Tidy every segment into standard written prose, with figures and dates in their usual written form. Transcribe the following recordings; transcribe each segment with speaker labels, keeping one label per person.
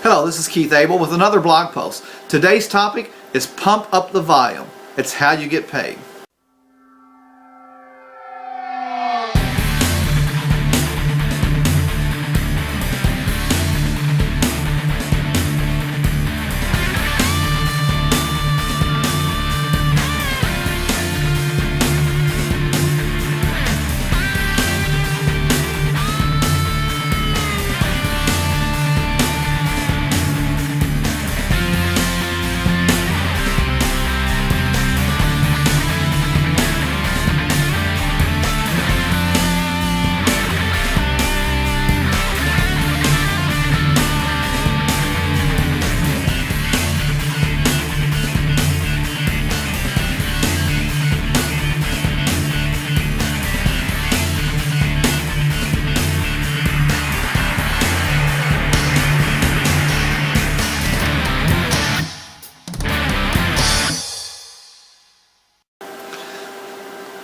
Speaker 1: Hello, this is Keith Abell with another blog post. Today's topic is pump up the volume. It's how you get paid.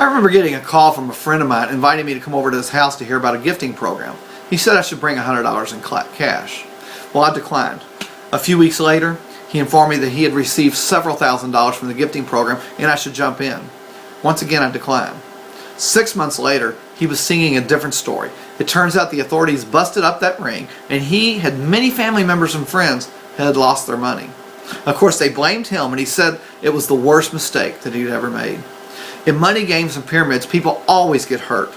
Speaker 1: I remember getting a call from a friend of mine inviting me to come over to his house to hear about a gifting program. He said I should bring $100 in cash. Well, I declined. A few weeks later, he informed me that he had received several $1,000s from the gifting program and I should jump in. Once again, I declined. 6 months later, he was singing a different story. It turns out the authorities busted up that ring and he had many family members and friends had lost their money. Of course, they blamed him and he said it was the worst mistake that he'd ever made. In money games and pyramids, people always get hurt.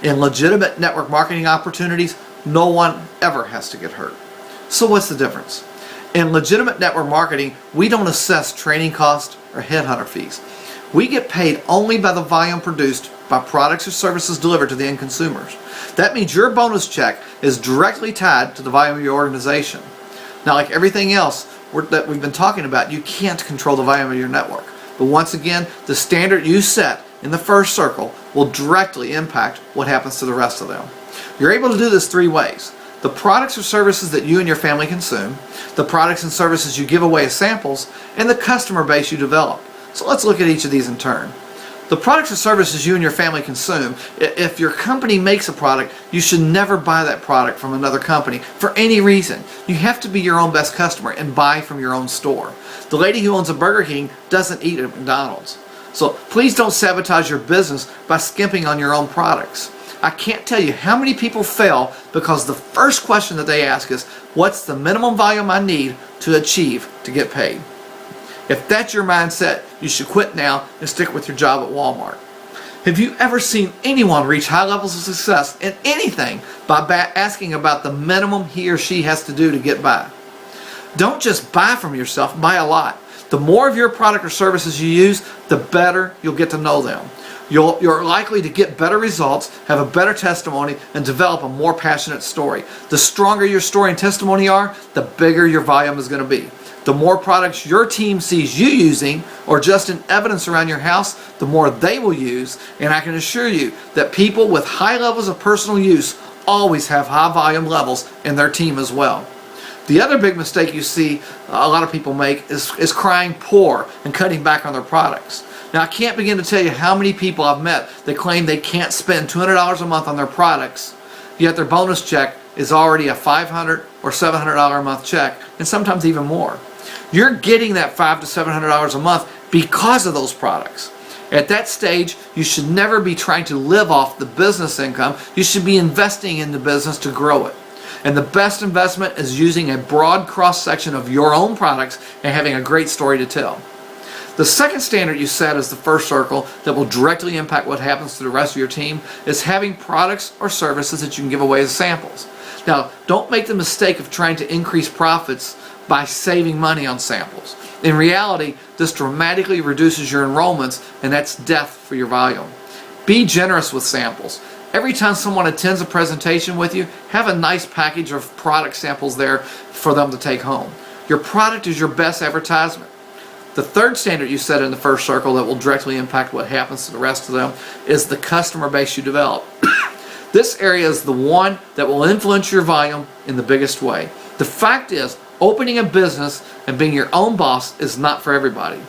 Speaker 1: In legitimate network marketing opportunities, no one ever has to get hurt. So what's the difference? In legitimate network marketing, we don't assess training costs or headhunter fees. We get paid only by the volume produced by products or services delivered to the end consumers. That means your bonus check is directly tied to the volume of your organization. Now, like everything else that we've been talking about, you can't control the volume of your network. But once again, the standard you set in the first circle will directly impact what happens to the rest of them. You're able to do this three ways. The products or services that you and your family consume, the products and services you give away as samples, and the customer base you develop. So let's look at each of these in turn. The products or services you and your family consume, if your company makes a product, you should never buy that product from another company for any reason. You have to be your own best customer and buy from your own store. The lady who owns a Burger King doesn't eat at McDonald's. So please don't sabotage your business by skimping on your own products. I can't tell you how many people fail because the first question that they ask is, what's the minimum volume I need to achieve to get paid? If that's your mindset, you should quit now and stick with your job at Walmart. Have you ever seen anyone reach high levels of success in anything by asking about the minimum he or she has to do to get by? Don't just buy from yourself, buy a lot. The more of your product or services you use, the better you'll get to know them. You're likely to get better results, have a better testimony, and develop a more passionate story. The stronger your story and testimony are, the bigger your volume is going to be. The more products your team sees you using, or just in evidence around your house, the more they will use, and I can assure you that people with high levels of personal use always have high volume levels in their team as well. The other big mistake you see a lot of people make is crying poor and cutting back on their products. Now, I can't begin to tell you how many people I've met that claim they can't spend $200 a month on their products, yet their bonus check is already a $500 or $700 a month check, and sometimes even more. You're getting that $500 to $700 a month because of those products. At that stage, you should never be trying to live off the business income. You should be investing in the business to grow it. And the best investment is using a broad cross-section of your own products and having a great story to tell. The second standard you set as the first circle that will directly impact what happens to the rest of your team is having products or services that you can give away as samples. Now, don't make the mistake of trying to increase profits by saving money on samples. In reality, this dramatically reduces your enrollments, and that's death for your volume. Be generous with samples. Every time someone attends a presentation with you, have a nice package of product samples there for them to take home. Your product is your best advertisement. The third standard you set in the first circle that will directly impact what happens to the rest of them is the customer base you develop. This area is the one that will influence your volume in the biggest way. The fact is, opening a business and being your own boss is not for everybody,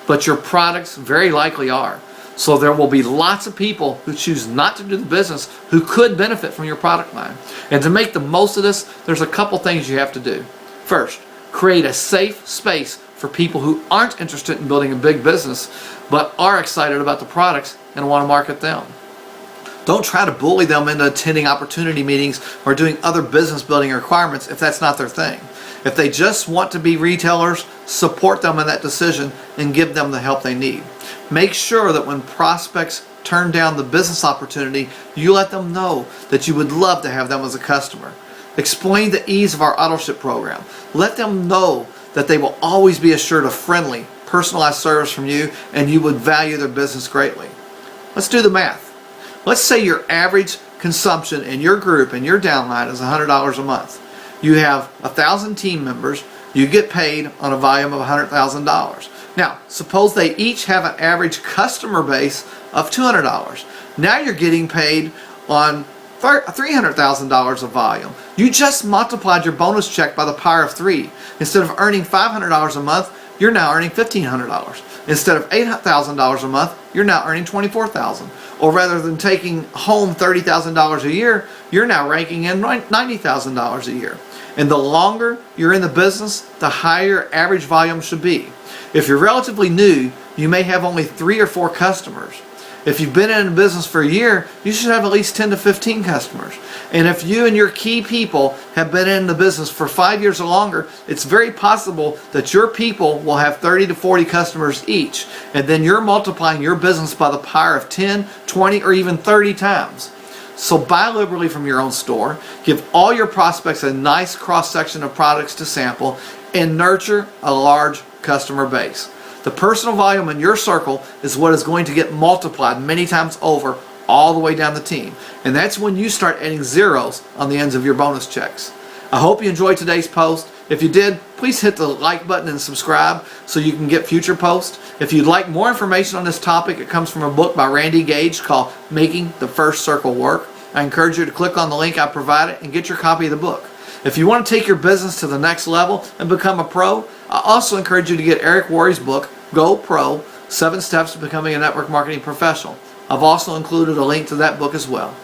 Speaker 1: but your products very likely are. So there will be lots of people who choose not to do the business who could benefit from your product line. And to make the most of this, there's a couple things you have to do. First, create a safe space for people who aren't interested in building a big business but are excited about the products and want to market them. Don't try to bully them into attending opportunity meetings or doing other business building requirements if that's not their thing. If they just want to be retailers, support them in that decision and give them the help they need. Make sure that when prospects turn down the business opportunity, you let them know that you would love to have them as a customer. Explain the ease of our auto ship program. Let them know that they will always be assured of friendly, personalized service from you and you would value their business greatly. Let's do the math. Let's say your average consumption in your group and your downline is $100 a month. You have 1,000 team members. You get paid on a volume of $100,000. Now, suppose they each have an average customer base of $200. Now you're getting paid on $300,000 of volume. You just multiplied your bonus check by the power of 3. Instead of earning $500 a month, you're now earning $1,500. Instead of $8,000 a month, you're now earning $24,000. Or rather than taking home $30,000 a year, you're now raking in $90,000 a year. And the longer you're in the business, the higher average volume should be. If you're relatively new, you may have only 3 or 4 customers. If you've been in business for a year, you should have at least 10 to 15 customers. And if you and your key people have been in the business for 5 years or longer, it's very possible that your people will have 30 to 40 customers each. And then you're multiplying your business by the power of 10, 20, or even 30 times. So buy liberally from your own store, give all your prospects a nice cross-section of products to sample, and nurture a large customer base. The personal volume in your circle is what is going to get multiplied many times over all the way down the team. And that's when you start adding zeros on the ends of your bonus checks. I hope you enjoyed today's post. If you did, please hit the like button and subscribe so you can get future posts. If you'd like more information on this topic, it comes from a book by Randy Gage called Making the First Circle Work. I encourage you to click on the link I provided and get your copy of the book. If you want to take your business to the next level and become a pro, I also encourage you to get Eric Worre's book, Go Pro, 7 Steps to Becoming a Network Marketing Professional. I've also included a link to that book as well.